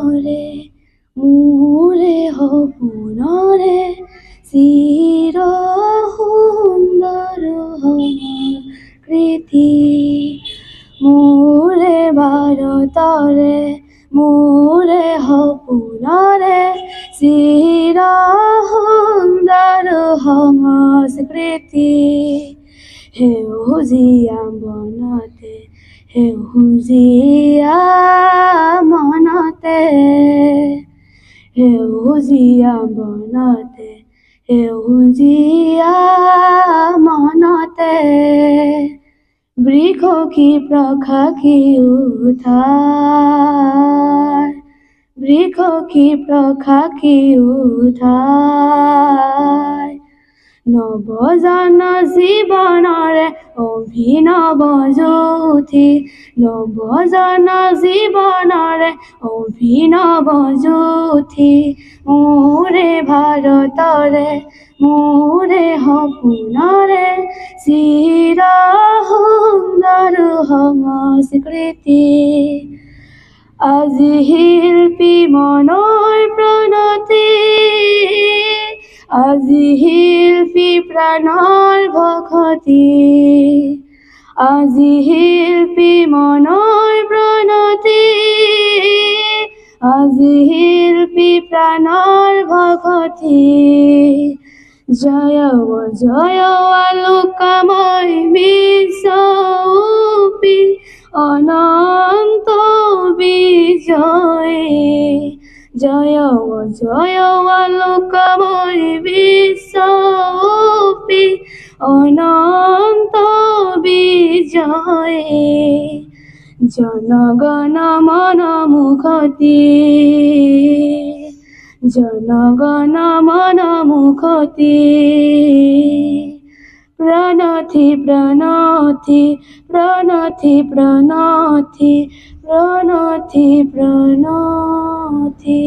তৰে মোৰে সপোনৰে চিৰ সুন্দৰ কৃতি মোৰে ভাৰতৰে মোৰে সপোনৰে চিৰ সুন্দৰ সংস্কৃতি সেউজীয়া বনতে সেউজীয়া মনতে সেউজীয়া বনতে সেউজীয়া মনতে বৃক্ষ কি প্ৰশাখী উঠাই বৃক্ষ কি প্ৰশাখী উঠাই নৱজন জীৱনৰে অভিনৱ জ্যোতি নৱজন জীৱনৰে অভিনৱ জ্যোতি মোৰে ভাৰতৰে মোৰে সপোনৰে চিৰ সুন্দৰ সংস্কৃতি আজি শিল্পী মনৰ প্ৰণতি আজি শিল্পী প্ৰাণৰ ভকতি আজি শিল্পী মনৰ প্ৰণতি আজি শিল্পী প্ৰাণৰ ভকতি জয় জয় আলোকময় বিশ্বপি অনন্ত বিজয় জয় জয় আলোকময় বিশ্বপি অনন্ত বিজয় জনগণ মন মুখতি জনগণ মন মুখতি প্ৰণতি প্ৰণতি প্ৰণতি প্ৰণতি প্ৰণতি প্ৰণতি